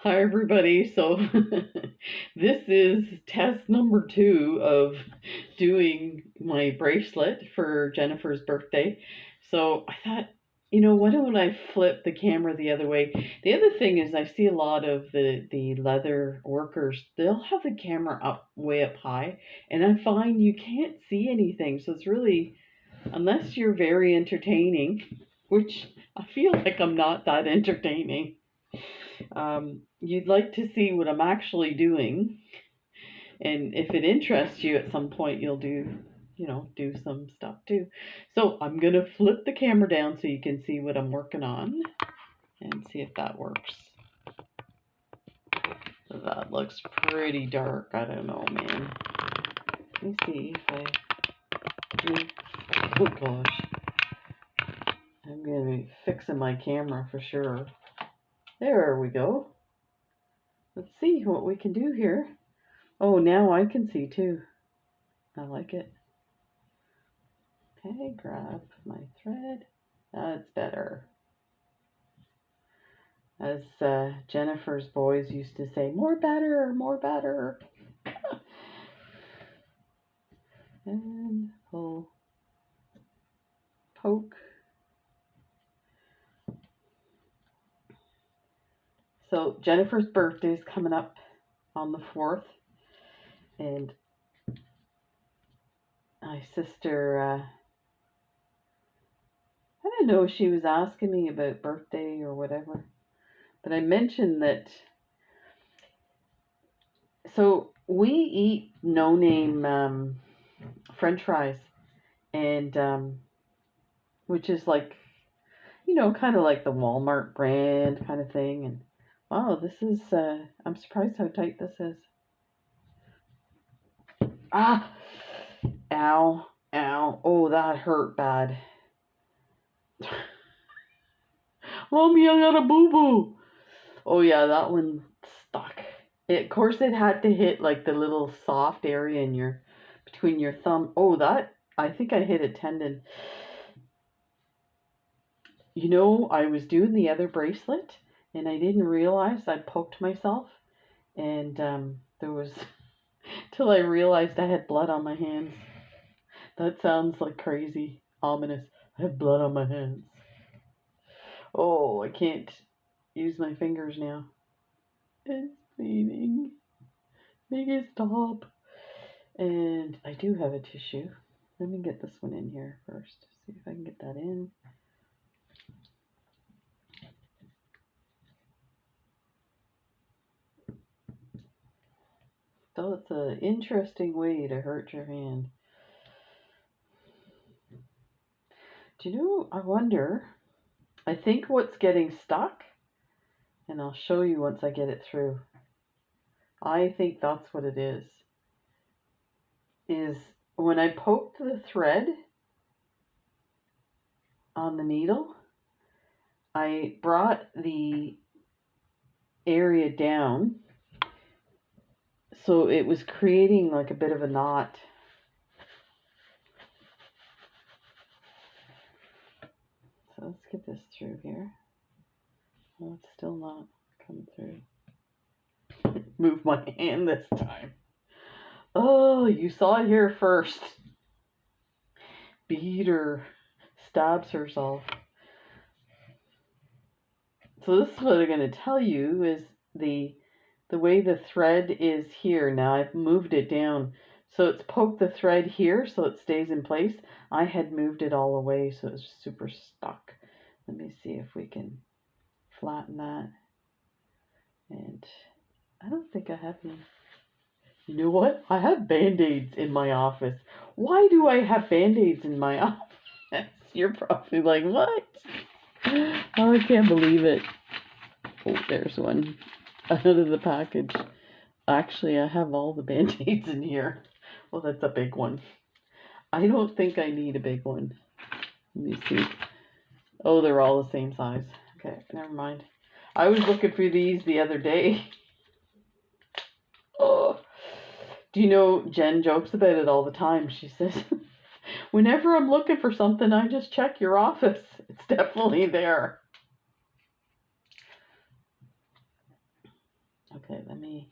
Hi, everybody. So, this is test number 2 of doing my bracelet for Jennifer's birthday. So, I thought, why don't I flip the camera the other way? The other thing is, I see a lot of the leather workers, they'll have the camera up way up high, and I find you can't see anything. So, it's really, unless you're very entertaining, which I feel like I'm not that entertaining. You'd like to see what I'm actually doing, and if it interests you at some point, you'll do some stuff too. So I'm gonna flip the camera down so you can see what I'm working on and see if that works. So that looks pretty dark. I don't know, man. Let me see if I do. Oh gosh, I'm gonna be fixing my camera for sure. There we go. Let's see what we can do here. Oh, now I can see too. I like it. Okay, grab my thread. That's better. As Jennifer's boys used to say, more better, more better. And pull, poke. So Jennifer's birthday is coming up on the 4th, and my sister, I don't know if she was asking me about birthday or whatever, but I mentioned that, so we eat no-name French fries, and which is like, kind of like the Walmart brand kind of thing. And wow, this is, I'm surprised how tight this is. Ah, ow, ow. Oh, that hurt bad. Mommy, I got a boo-boo. Oh yeah, that one stuck. Of course, it had to hit like the little soft area in between your thumb. Oh, I think I hit a tendon. I was doing the other bracelet and I didn't realize I poked myself, and there was, till I realized I had blood on my hands. That sounds like crazy, ominous. I have blood on my hands. Oh, I can't use my fingers now. It's bleeding. Make it stop. And I do have a tissue. Let me get this one in here first. See if I can get that in. So it's an interesting way to hurt your hand. Do you know, I wonder, I think what's getting stuck, and I'll show you once I get it through. I think that's what it is when I poked the thread on the needle, I brought the area down, so it was creating like a bit of a knot. So let's get this through here. Oh, it's still not coming through. Move my hand this time. Oh, you saw it here first. Beater stabs herself. So this is what I'm going to tell you is the way the thread is here. Now I've moved it down. So it's poked the thread here so it stays in place. I had moved it all away so it's super stuck. Let me see if we can flatten that. And I don't think I have any. You know what? I have Band-Aids in my office. Why do I have Band-Aids in my office? You're probably like, what? Oh, I can't believe it. Oh, there's one out of the package. Actually, I have all the Band-Aids in here. Well, that's a big one. I don't think I need a big one. Let me see. Oh, they're all the same size. Okay, never mind. I was looking for these the other day. Oh, do you know, Jen jokes about it all the time. She says, whenever I'm looking for something, I just check your office. It's definitely there. Okay,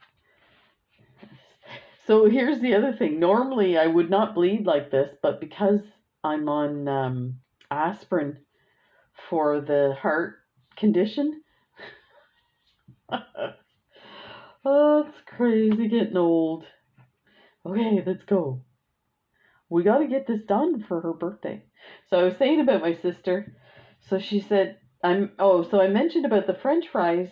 so here's the other thing. Normally I would not bleed like this, but because I'm on aspirin for the heart condition, oh, it's crazy getting old. Okay, let's go. We got to get this done for her birthday. So I was saying about my sister. So she said, so I mentioned about the French fries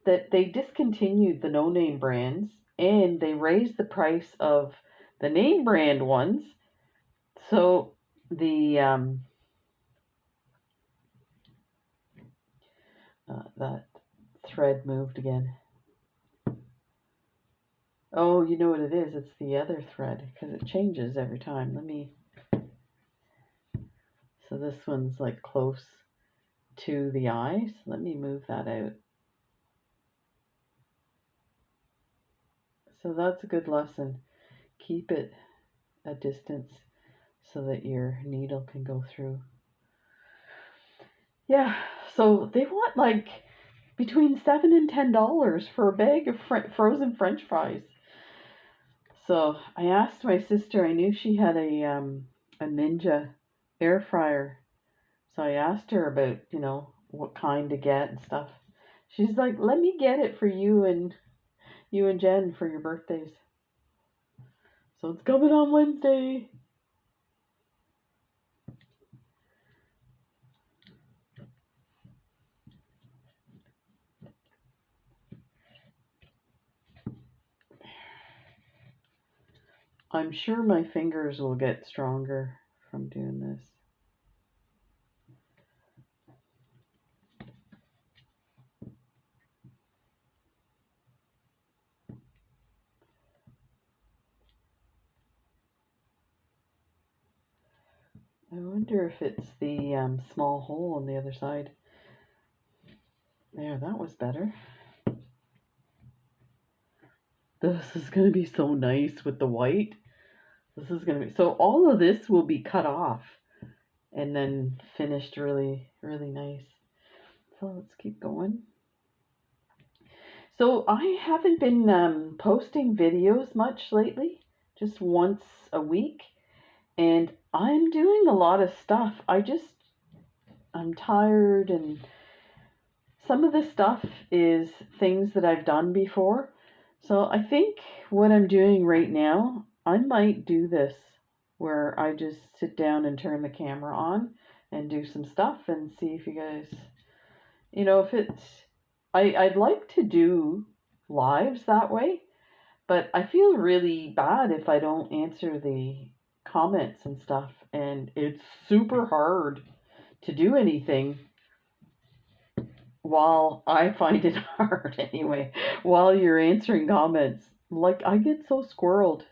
that they discontinued the no-name brands and they raised the price of the name brand ones. So that thread moved again. Oh, you know what it is? It's the other thread because it changes every time. So this one's like close to the eye. So let me move that out. So that's a good lesson. Keep it a distance so that your needle can go through. Yeah, so they want like between $7 and $10 for a bag of frozen French fries. So I asked my sister. I knew she had a Ninja air fryer. So I asked her about what kind to get and stuff. She's like, "Let me get it for you and Jen for your birthdays." So it's coming on Wednesday. I'm sure my fingers will get stronger from doing this. I wonder if it's the small hole on the other side. There, that was better. This is going to be so nice with the white. This is going to be, so all of this will be cut off and then finished really, really nice. So let's keep going. So I haven't been posting videos much lately, just once a week. And I'm doing a lot of stuff. I'm tired, and some of the stuff is things that I've done before. So I think what I'm doing right now, I might do this where I just sit down and turn the camera on and do some stuff and see if you guys, if it's, I'd like to do lives that way, but I feel really bad if I don't answer the comments and stuff, and it's super hard to do anything while I find it hard anyway, while you're answering comments. Like, I get so squirreled.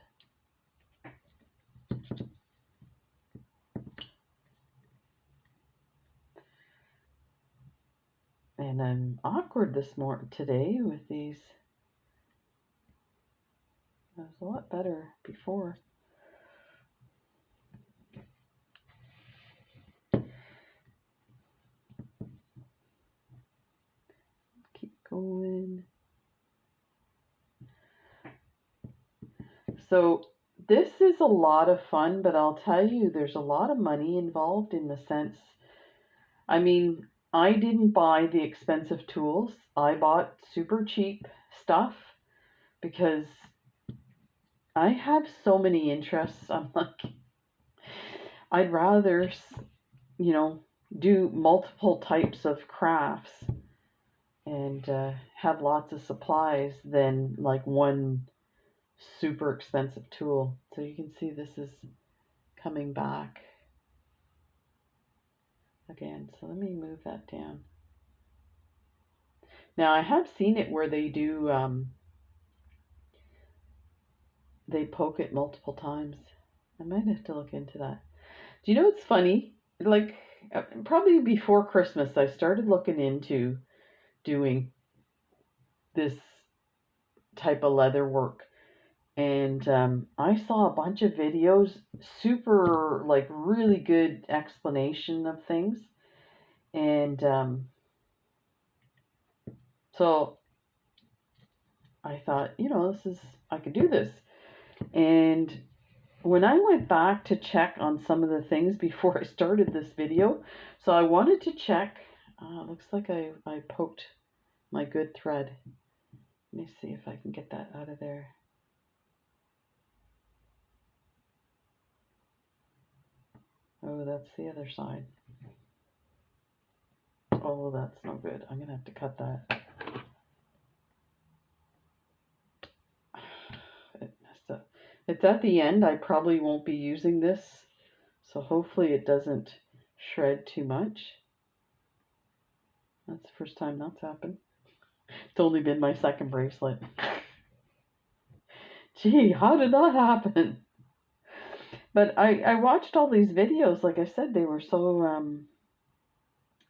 And I'm awkward today with these. I was a lot better before. Keep going. So this is a lot of fun, but I'll tell you, there's a lot of money involved in the sense, I mean, I didn't buy the expensive tools. I bought super cheap stuff because I have so many interests. I'm like, I'd rather, do multiple types of crafts and have lots of supplies than like one super expensive tool. So you can see this is coming back again. So let me move that down. Now I have seen it where they poke it multiple times. I might have to look into that. Do you know what's funny? Like, probably before Christmas, I started looking into doing this type of leather work. And I saw a bunch of videos, super, like, really good explanation of things. And so I thought, I could do this. And when I went back to check on some of the things before I started this video, so I wanted to check, looks like I poked my good thread. Let me see if I can get that out of there. Oh, that's the other side. Oh, that's no good. I'm gonna have to cut that. It messed up. It's at the end. I probably won't be using this, so hopefully it doesn't shred too much. That's the first time that's happened. It's only been my second bracelet. Gee, how did that happen? But I watched all these videos. Like I said, they were so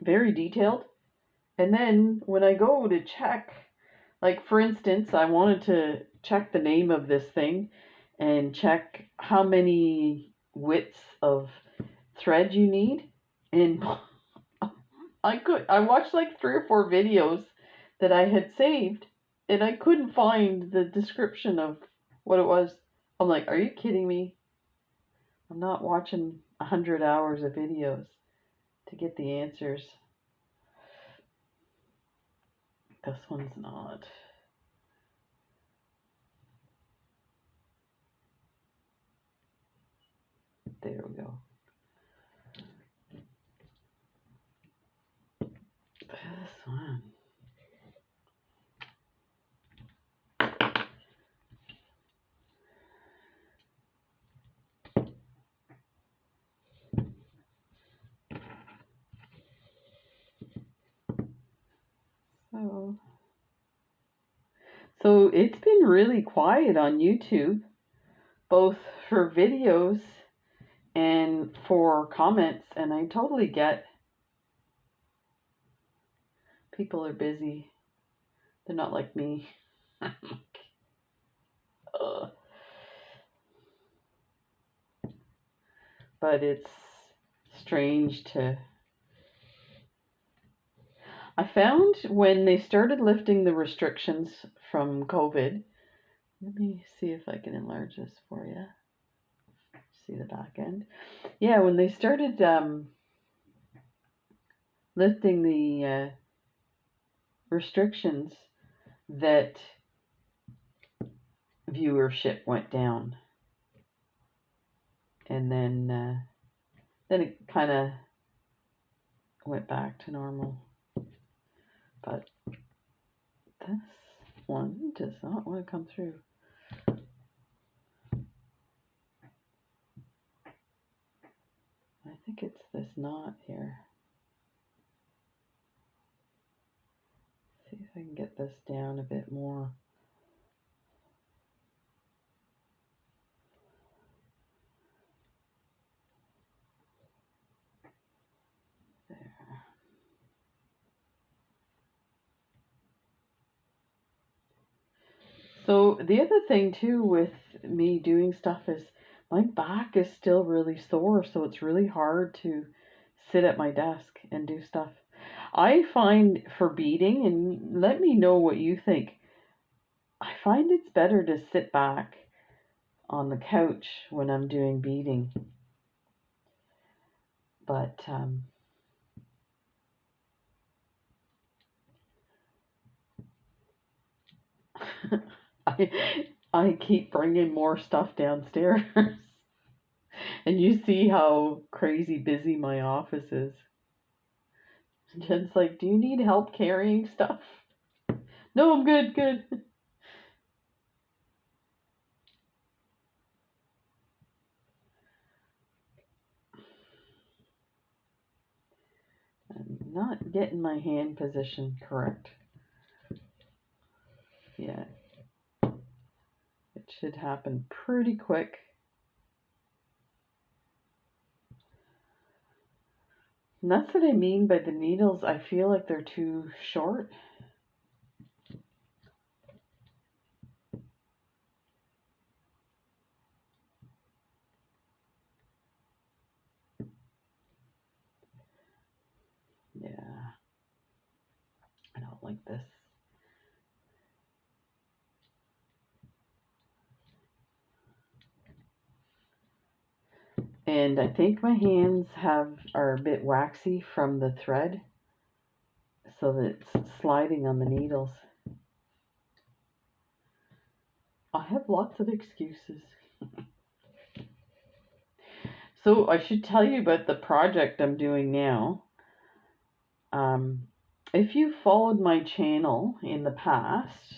very detailed. And then when I go to check, like for instance, I wanted to check the name of this thing and check how many widths of thread you need. And I watched like 3 or 4 videos that I had saved, and I couldn't find the description of what it was. I'm like, are you kidding me? I'm not watching 100 hours of videos to get the answers. This one's not. There we go. This one. So it's been really quiet on YouTube, both for videos and for comments, and I totally get people are busy. They're not like me. But it's strange to. I found when they started lifting the restrictions from COVID. Let me see if I can enlarge this for you. See the back end. Yeah, when they started lifting the restrictions, that viewership went down, and then it kind of went back to normal. But this one does not want to come through. I think it's this knot here. See if I can get this down a bit more. There. So the other thing too with me doing stuff is my back is still really sore, so it's really hard to sit at my desk and do stuff. I find for beading, and let me know what you think, I find it's better to sit back on the couch when I'm doing beading. But I keep bringing more stuff downstairs. And you see how crazy busy my office is. Jen's like, do you need help carrying stuff? No, I'm good, good. I'm not getting my hand position correct yet. It should happen pretty quick. And that's what I mean by the needles. I feel like they're too short. Yeah. I don't like this. And I think my hands are a bit waxy from the thread, so that it's sliding on the needles. I have lots of excuses. So I should tell you about the project I'm doing now. If you followed my channel in the past,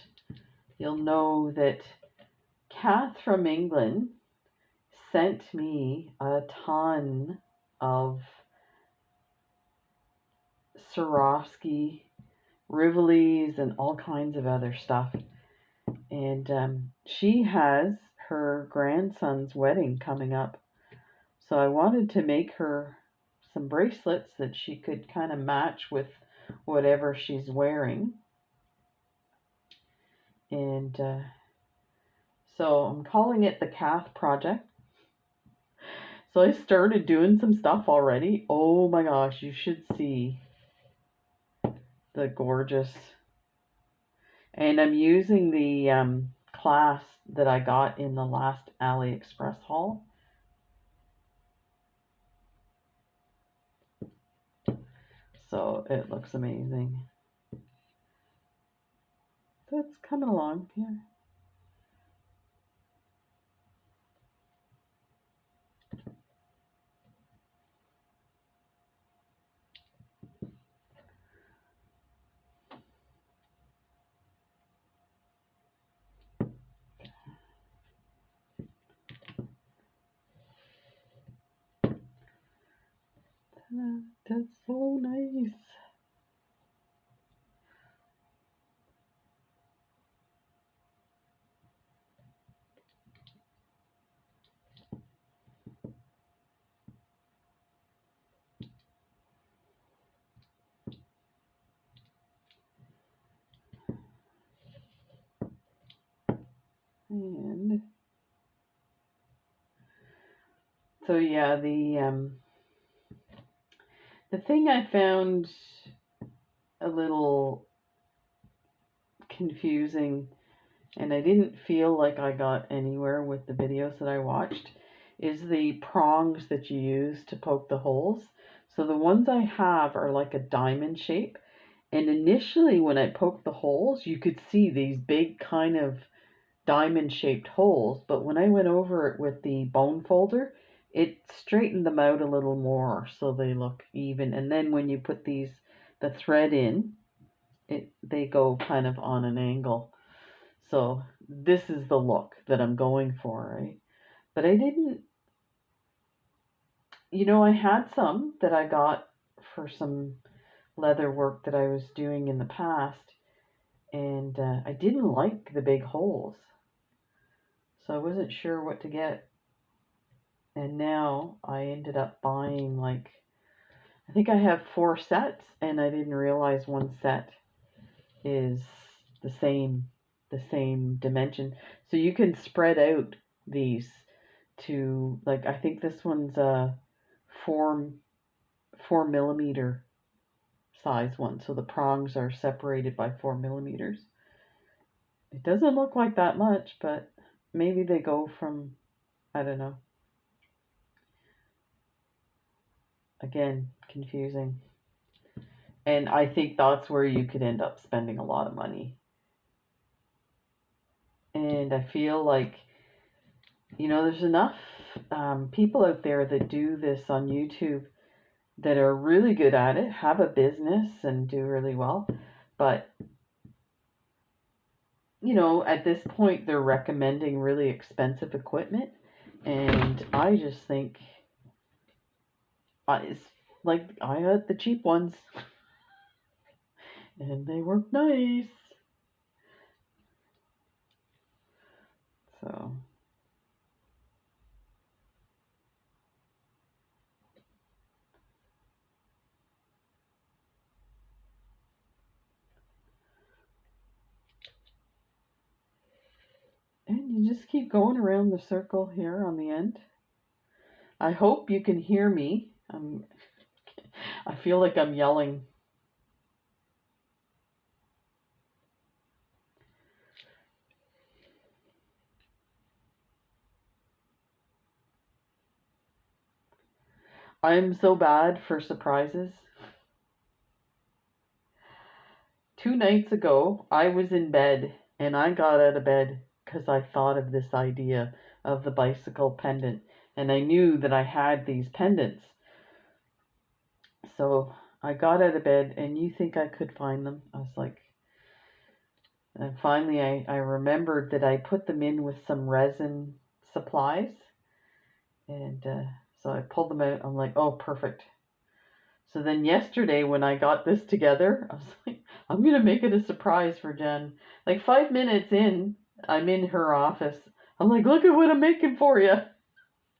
you'll know that Kath from England sent me a ton of Swarovski, Rivolis, and all kinds of other stuff. And she has her grandson's wedding coming up. So I wanted to make her some bracelets that she could kind of match with whatever she's wearing. And so I'm calling it the Kath Project. So I started doing some stuff already. Oh my gosh, you should see the gorgeous. And I'm using the class that I got in the last AliExpress haul. So it looks amazing. So it's coming along here. That's so nice. And so yeah, the thing I found a little confusing, and I didn't feel like I got anywhere with the videos that I watched, is the prongs that you use to poke the holes. So the ones I have are like a diamond shape, and initially when I poked the holes, you could see these big kind of diamond shaped holes, but when I went over it with the bone folder, it straightened them out a little more so they look even. And then when you put the thread in, they go kind of on an angle. So this is the look that I'm going for, right? But I didn't, I had some that I got for some leather work that I was doing in the past, and I didn't like the big holes. So I wasn't sure what to get. And now I ended up buying, like, I think I have 4 sets, and I didn't realize one set is the same dimension. So you can spread out these to, like, I think this one's a 4 millimeter size one. So the prongs are separated by 4 millimeters. It doesn't look like that much, but maybe they go from, I don't know. Again, confusing. And I think that's where you could end up spending a lot of money. And I feel like, there's enough people out there that do this on YouTube that are really good at it, have a business, and do really well. But, at this point, they're recommending really expensive equipment. And I just think it's like I got the cheap ones, and they work nice. So. And you just keep going around the circle here on the end. I hope you can hear me. I feel like I'm yelling. I'm so bad for surprises. 2 nights ago, I was in bed and I got out of bed because I thought of this idea of the bicycle pendant, and I knew that I had these pendants. So I got out of bed, and you think I could find them? I was like, and finally I remembered that I put them in with some resin supplies, and so I pulled them out. I'm like, oh, perfect. So then yesterday when I got this together, I was like, I'm going to make it a surprise for Jen. Like 5 minutes in, I'm in her office. I'm like, look at what I'm making for you.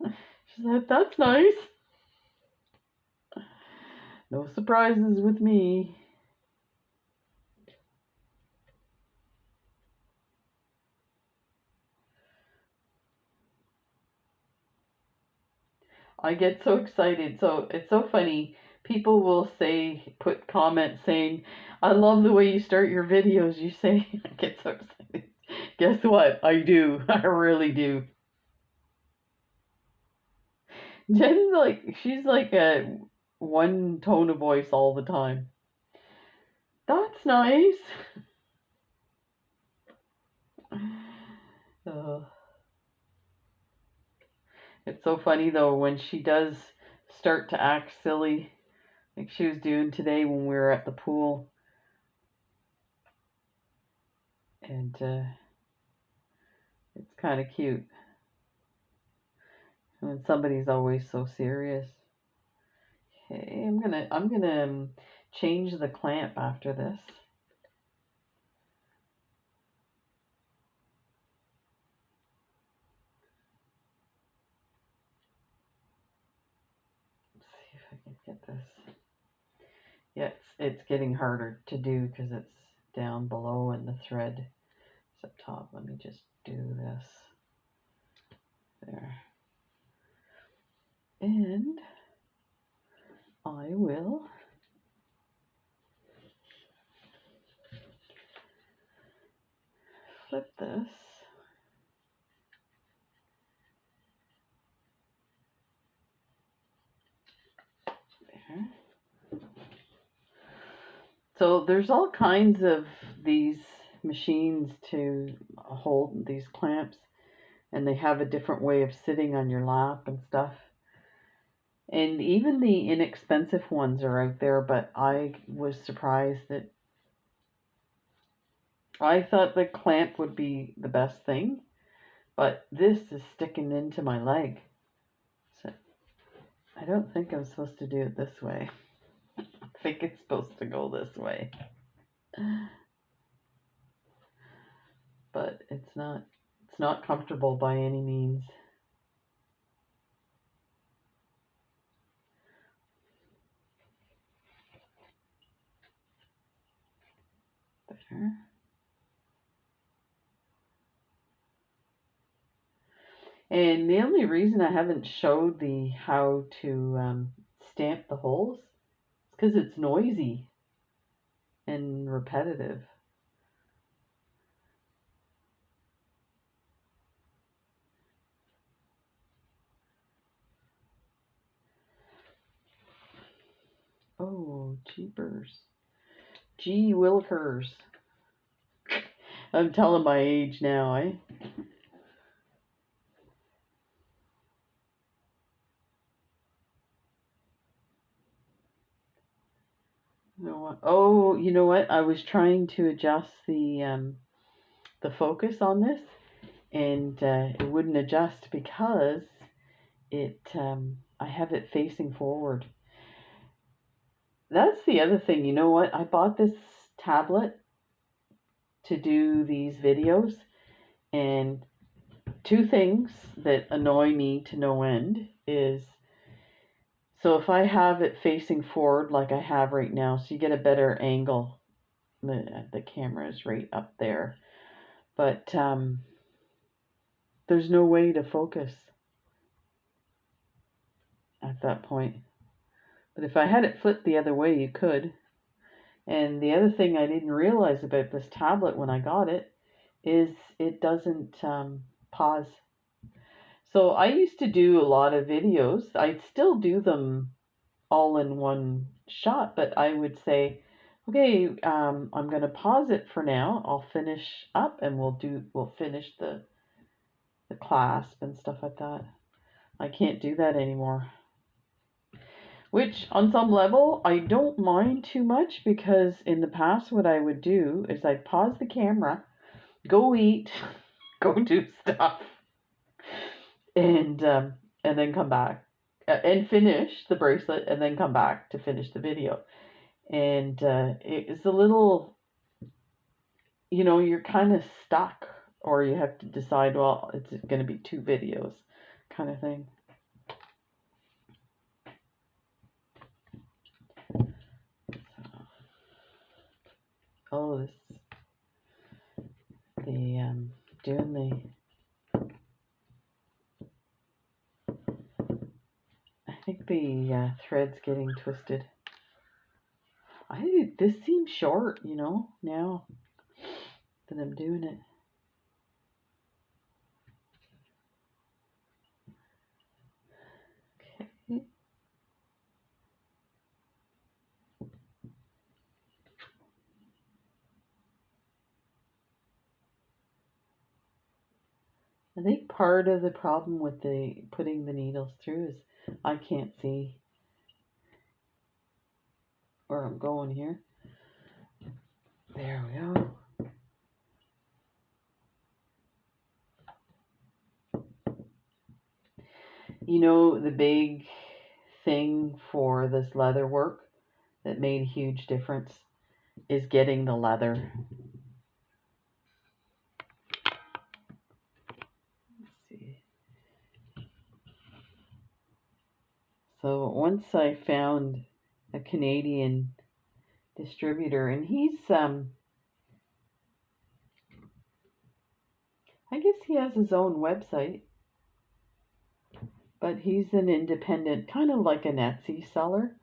She's like, that's nice. No surprises with me. I get so excited. So it's so funny. People will say, put comments saying, I love the way you start your videos. You say, I get so excited. Guess what? I do. I really do. Jen's like, she's like a one tone of voice all the time. That's nice. Uh, it's so funny though when she does start to act silly, like she was doing today when we were at the pool, and it's kind of cute when somebody's always so serious. Okay, I'm gonna change the clamp after this. Let's see if I can get this. Yeah, it's getting harder to do because it's down below and the thread is up top. Let me just do this. There. And I will flip this. There. So there's all kinds of these machines to hold these clamps, and they have a different way of sitting on your lap and stuff. And even the inexpensive ones are out there, but I was surprised that I thought the clamp would be the best thing, but this is sticking into my leg. So I don't think I'm supposed to do it this way. I think it's supposed to go this way. But it's not comfortable by any means. There. And the only reason I haven't showed the how to stamp the holes is because it's noisy and repetitive. Oh, jeepers. Gee willikers. I'm telling my age now, eh? You know what? Oh, you know what? I was trying to adjust the focus on this, and it wouldn't adjust because I have it facing forward. That's the other thing. You know what? I bought this tablet to do these videos, and two things that annoy me to no end is, so if I have it facing forward like I have right now, so you get a better angle. The camera is right up there, but there's no way to focus at that point. But if I had it flipped the other way, you could. And the other thing I didn't realize about this tablet when I got it is it doesn't pause. So I used to do a lot of videos. I'd still do them all in one shot, but I would say, okay, I'm going to pause it for now. I'll finish up and we'll finish the clasp and stuff like that. I can't do that anymore. Which on some level I don't mind too much, because in the past what I would do is I'd pause the camera, go eat, go do stuff, and then come back and finish the bracelet, and then come back to finish the video. And it's a little, you're kind of stuck, or you have to decide, well, it's going to be 2 videos kind of thing. Oh, this doing I think the thread's getting twisted. This seems short, now that I'm doing it. Okay. I think part of the problem with putting the needles through is I can't see where I'm going here. There we go. The big thing for this leather work that made a huge difference is getting the leather. Let's see. So once I found a Canadian distributor, and he's I guess he has his own website, but he's an independent, kind of like an Etsy seller.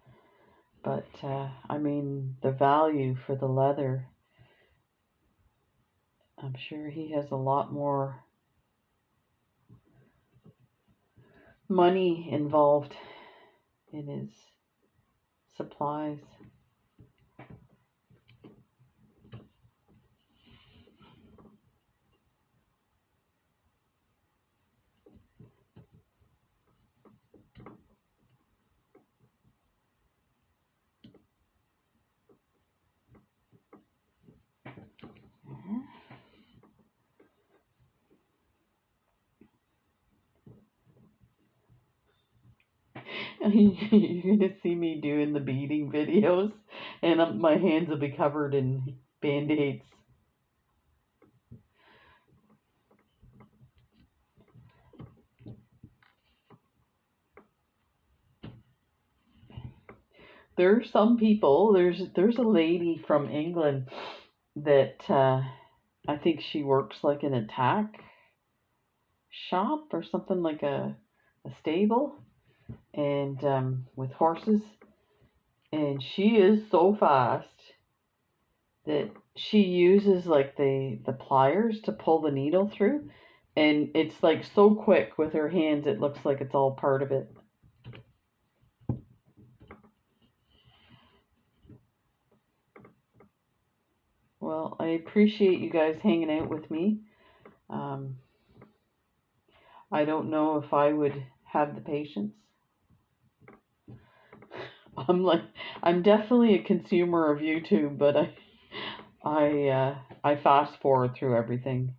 But I mean, the value for the leather, I'm sure he has a lot more money involved in his supplies. You're gonna see me doing the beading videos, and my hands will be covered in band-aids. There are some people. There's a lady from England that I think she works like in a tack shop or something, like a stable, and with horses, and she is so fast that she uses like the pliers to pull the needle through, and it's like so quick with her hands, it looks like it's all part of it. Well, I appreciate you guys hanging out with me. I don't know if I would have the patience. I'm definitely a consumer of YouTube, but I fast forward through everything.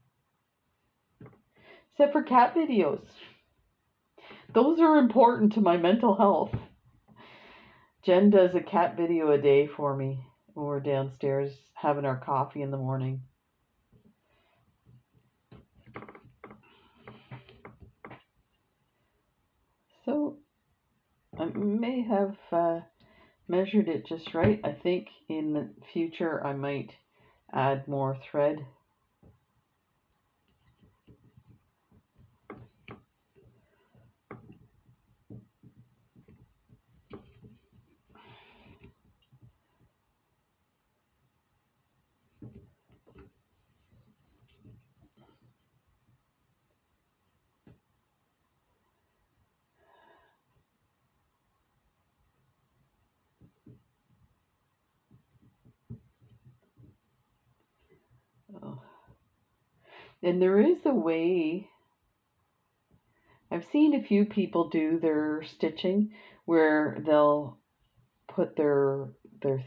Except for cat videos. Those are important to my mental health. Jen does a cat video a day for me when we're downstairs having our coffee in the morning. So I may have measured it just right. I think in the future I might add more thread. And there is a way, I've seen a few people do their stitching where they'll put their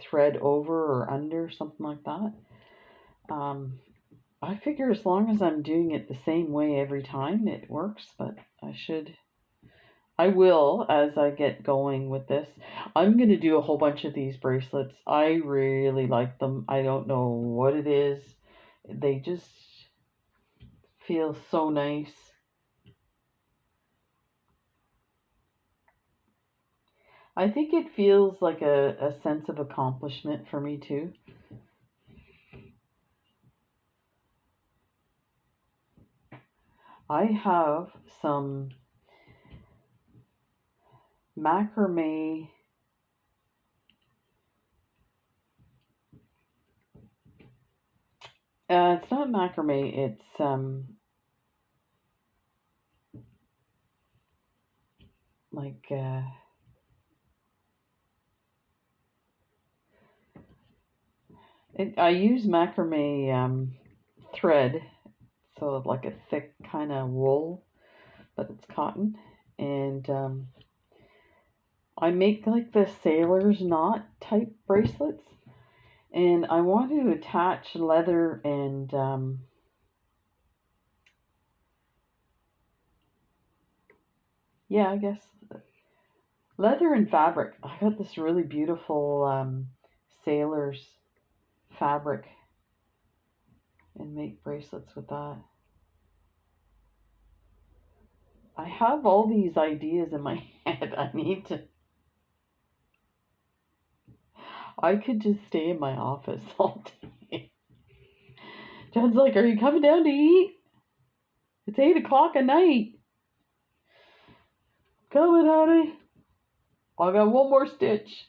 thread over or under, something like that. Um, I figure as long as I'm doing it the same way every time, it works, but I will as I get going with this. I'm going to do a whole bunch of these bracelets. I really like them. I don't know what it is. They just feel so nice. I think it feels like a sense of accomplishment for me too. I have some macrame. It's not macrame. It's like I use macrame thread, so like a thick kind of wool, but it's cotton, and I make like the sailor's knot type bracelets, and I want to attach leather and yeah, I guess leather and fabric. I got this really beautiful sailor's fabric and make bracelets with that. I have all these ideas in my head. I could just stay in my office all day. John's like, "Are you coming down to eat? It's 8 o'clock at night." Coming, honey. I got one more stitch,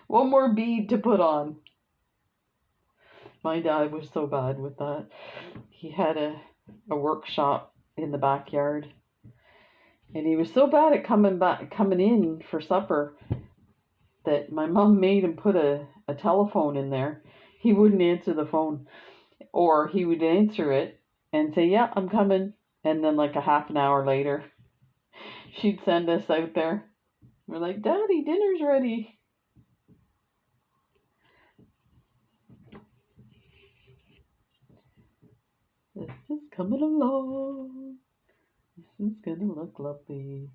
one more bead to put on. My dad was so bad with that. He had a workshop in the backyard, and he was so bad at coming in for supper that my mom made him put a telephone in there. He wouldn't answer the phone, or he would answer it and say, "Yeah, I'm coming," and then like a half an hour later, she'd send us out there. We're like, "Daddy, dinner's ready." This is coming along. This is gonna look lovely.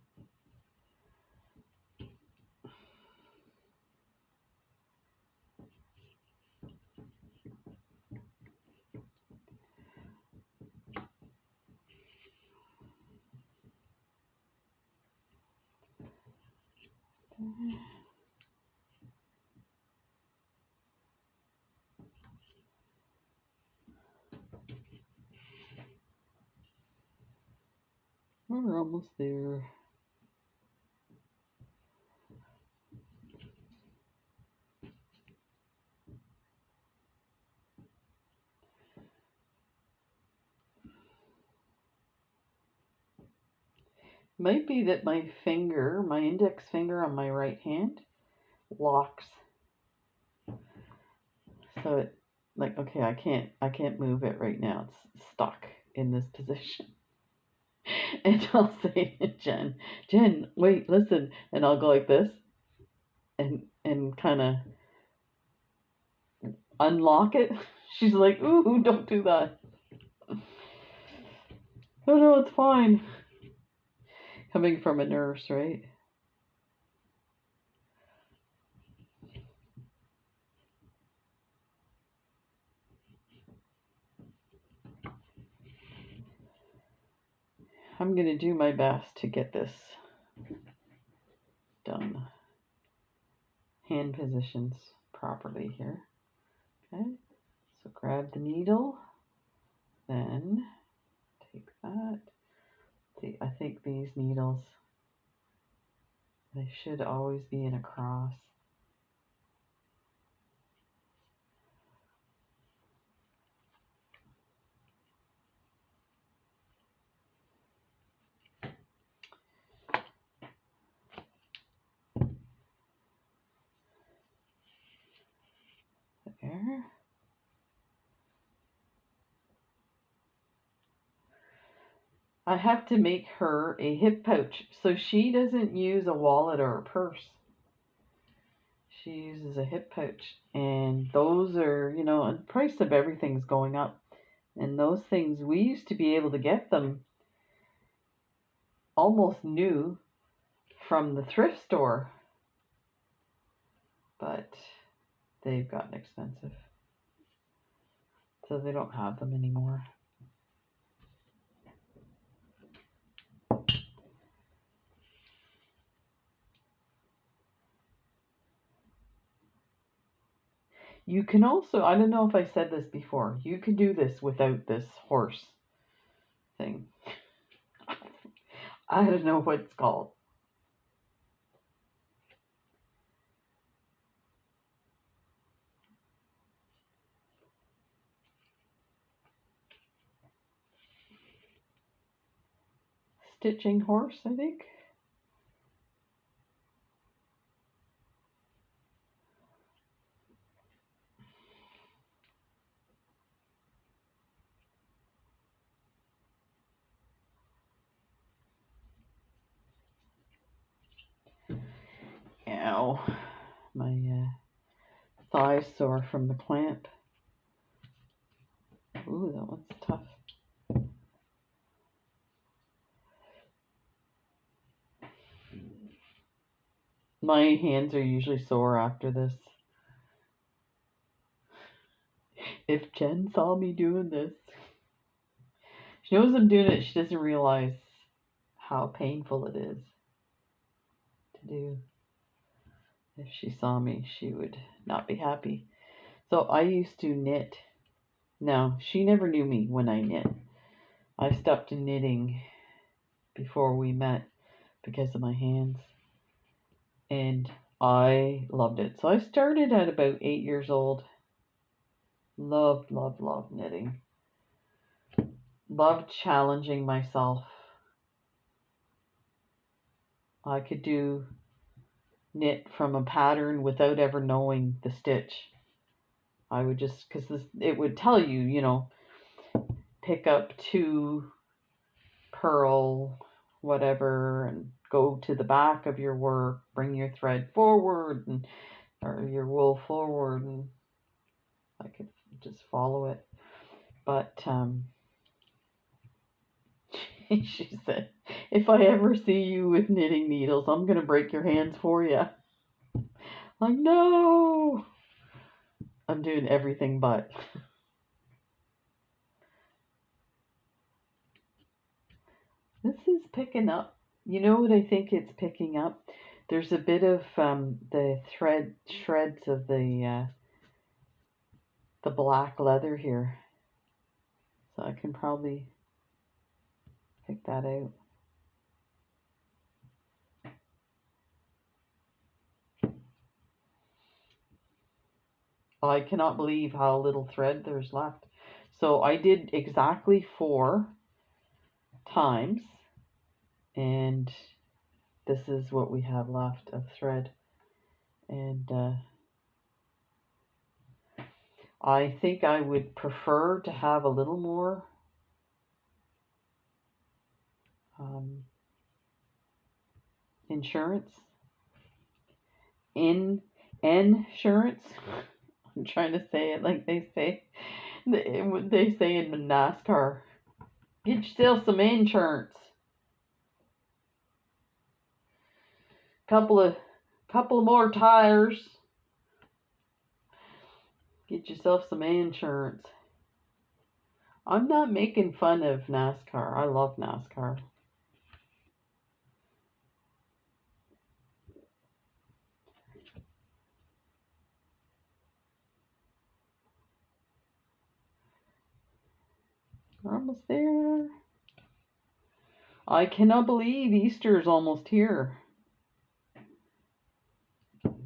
We're almost there. Might be that my index finger on my right hand locks. So it, like, okay, I can't move it right now. It's stuck in this position. And I'll say to Jen, wait, listen, and I'll go like this and kind of unlock it. She's like, ooh, don't do that. Oh no, it's fine. Coming from a nurse, right? I'm gonna do my best to get this done. Hand positions properly here. Okay, so grab the needle, then take that. See, I think these needles, they should always be in a cross. There. I have to make her a hip pouch so she doesn't use a wallet or a purse. She uses a hip pouch, and those are, the price of everything's going up. And those things, we used to be able to get them almost new from the thrift store, but they've gotten expensive. So they don't have them anymore. You can also, I don't know if I said this before, you can do this without this horse thing. I don't know what it's called. Stitching horse, I think. Ow. My thigh's sore from the clamp. Ooh, that one's tough. My hands are usually sore after this. If Jen saw me doing this, she knows I'm doing it. She doesn't realize how painful it is to do. If she saw me, she would not be happy. So I used to knit. Now, she never knew me when I knit. I stopped knitting before we met because of my hands. And I loved it. So I started at about 8 years old. Loved, loved, loved knitting. Loved challenging myself. I could do knit from a pattern without ever knowing the stitch. I would just, because it would tell you, pick up 2 purl, whatever, and go to the back of your work, bring your thread forward, or your wool forward, and I could just follow it. But she said, if I ever see you with knitting needles, I'm going to break your hands for you. Like, no! I'm doing everything but. This is picking up. You know what I think it's picking up? There's a bit of the shreds of the black leather here. So I can probably pick that out. I cannot believe how little thread there's left. So I did exactly 4 times, and this is what we have left of thread. And I think I would prefer to have a little more insurance. Insurance. I'm trying to say it like they say. They say in NASCAR. Get yourself some insurance. Couple of more tires. Get yourself some insurance. I'm not making fun of NASCAR. I love NASCAR. We're almost there. I cannot believe Easter is almost here.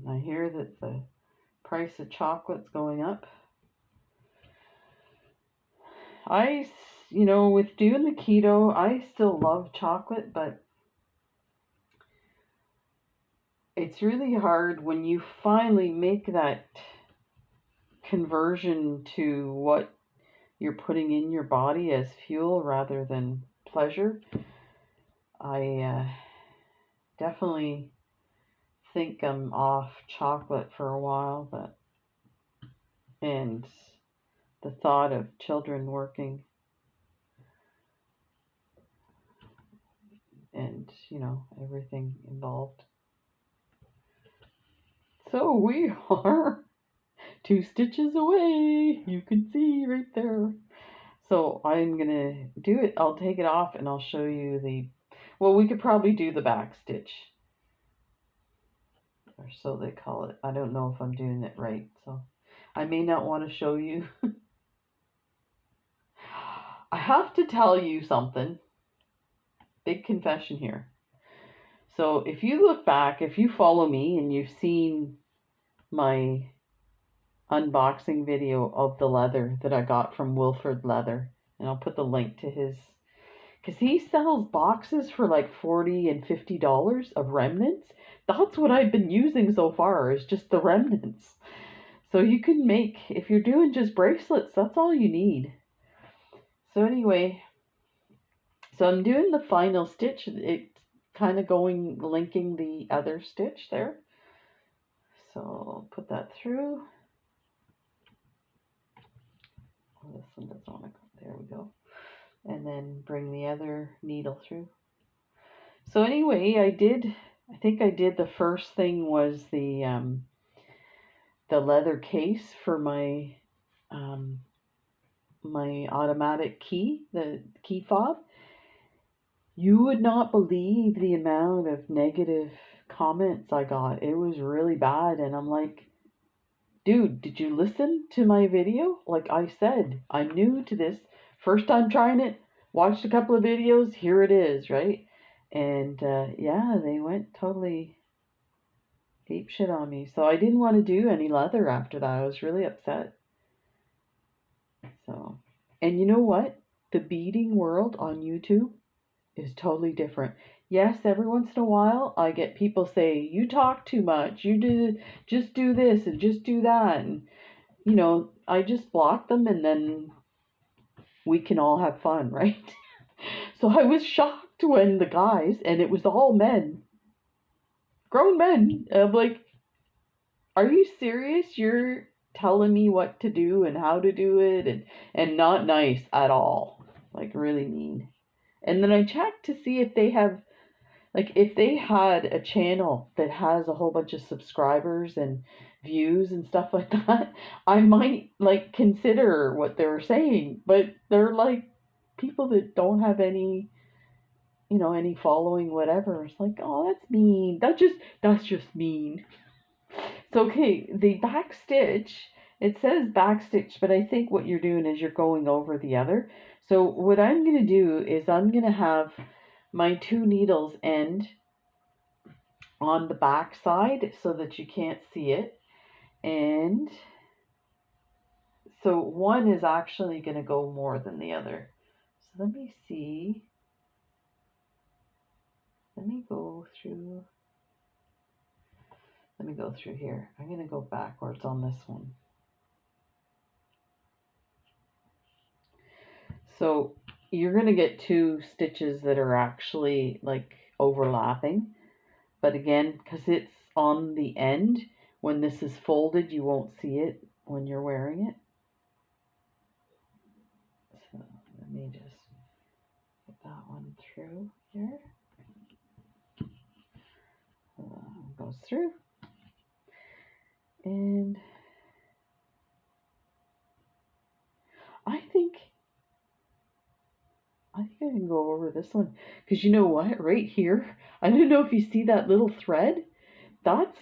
I hear that the price of chocolate's going up. With doing the keto, I still love chocolate, but it's really hard when you finally make that conversion to what you're putting in your body as fuel rather than pleasure. I definitely think I'm off chocolate for a while, but and the thought of children working and, everything involved. So we are 2 stitches away. You can see right there. So I'm gonna do it. I'll take it off and I'll show you well, we could probably do the back stitch, or so they call it. I don't know if I'm doing it right, so I may not want to show you. I have to tell you something. Big confession here. So if you look back, if you follow me and you've seen my unboxing video of the leather that I got from Wilford Leather, and I'll put the link to his, because he sells boxes for like $40 and $50 of remnants. That's what I've been using so far, is just the remnants. So you can make, if you're doing just bracelets, that's all you need. So anyway, so I'm doing the final stitch. It's kind of linking the other stitch there. So I'll put that through. Oh, this one doesn't want to go. There we go. And then bring the other needle through. So anyway, I think I did the first thing was the leather case for my my automatic key, the key fob. You would not believe the amount of negative comments I got. It was really bad, and I'm like, dude, did you listen to my video? Like I said, I'm new to this. First time trying it, watched a couple of videos, here it is, right? And yeah, they went totally ape shit on me. So I didn't want to do any leather after that. I was really upset. So, and you know what? The beading world on YouTube is totally different. Yes, every once in a while I get people say, you talk too much, just do this and just do that. And, I just block them and then we can all have fun, right? So I was shocked when the guys, and it was all men, grown men, I'm like, are you serious? You're telling me what to do and how to do it, and not nice at all. Like really mean. And then I checked to see if they have, like, if they had a channel that has a whole bunch of subscribers and views and stuff like that, I might like consider what they were saying. But they're like people that don't have any, any following, whatever. It's like, oh, that's mean. That's just mean. So, okay, the back stitch, it says back stitch, but I think what you're doing is you're going over the other. So what I'm going to do is I'm going to have my 2 needles end on the back side so that you can't see it. And so one is actually going to go more than the other. So let me see. Let me go through here. I'm going to go backwards on this one. So you're going to get 2 stitches that are actually like overlapping. But again, because it's on the end, when this is folded, you won't see it when you're wearing it. So let me just get that one through here. Goes through. And I think I can go over this one, because you know what, right here, I don't know if you see that little thread, that's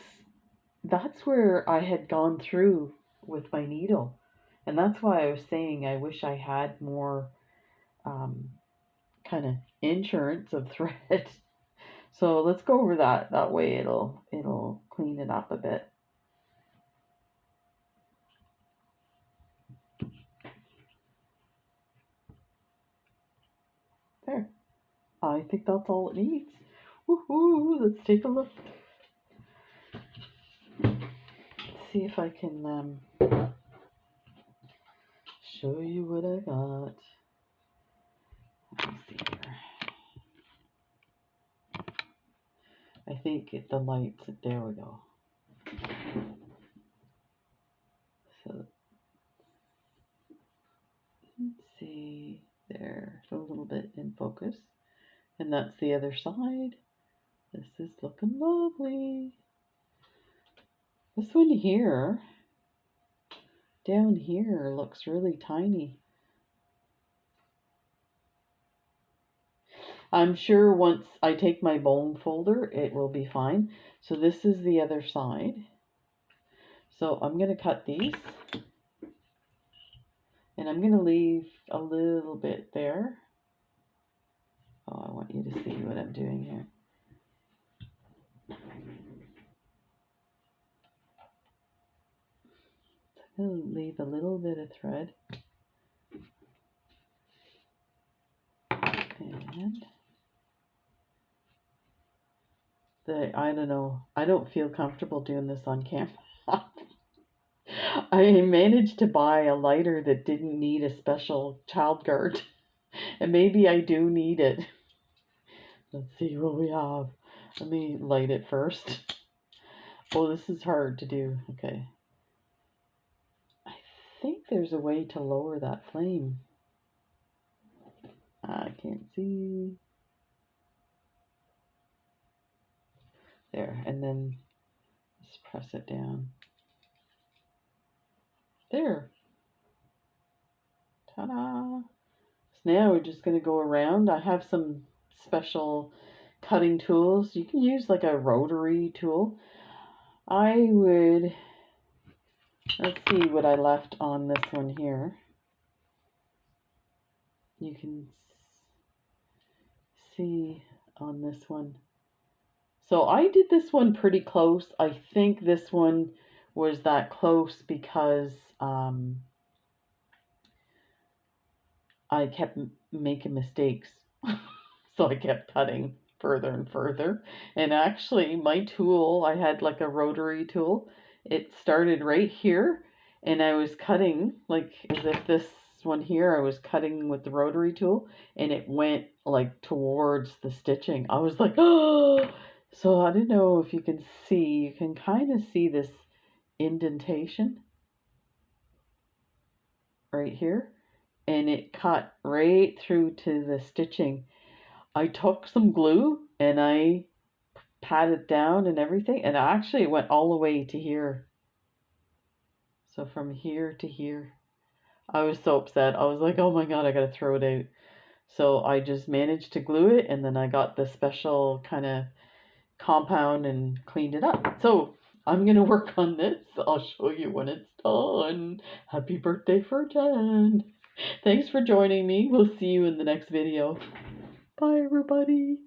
where I had gone through with my needle, and that's why I was saying I wish I had more kind of insurance of thread. So let's go over that way it'll clean it up a bit. There. I think that's all it needs. Woohoo! Let's take a look. See if I can show you what I got. Let me see here. I think the lights, there we go. So let's see, there, a little bit in focus. And that's the other side. This is looking lovely. This one here, down here, looks really tiny. I'm sure once I take my bone folder, it will be fine. So this is the other side. So I'm going to cut these. And I'm going to leave a little bit there. Oh, I want you to see what I'm doing here. I'm going to leave a little bit of thread. And I don't know. I don't feel comfortable doing this on camera. I managed to buy a lighter that didn't need a special child guard. And maybe I do need it. Let's see what we have. Let me light it first. Oh, this is hard to do. Okay. I think there's a way to lower that flame. I can't see. There, and then just press it down. There. Ta-da! So now we're just going to go around. I have some special cutting tools. You can use like a rotary tool. Let's see what I left on this one here. You can see on this one. So I did this one pretty close. I think this one was that close because I kept making mistakes. So I kept cutting further and further. And actually my tool, I had like a rotary tool. It started right here and I was cutting like as if this one here, I was cutting with the rotary tool and it went like towards the stitching. I was like, oh! So I don't know if you can see, you can kind of see this indentation right here. And it cut right through to the stitching. I took some glue and I patted down and everything, and actually it went all the way to here. So from here to here. I was so upset. I was like, oh my god, I gotta throw it out. So I just managed to glue it, and then I got the special kind of compound and cleaned it up. So I'm gonna work on this. I'll show you when it's done. Happy birthday for Jen. Thanks for joining me. We'll see you in the next video. Bye, everybody.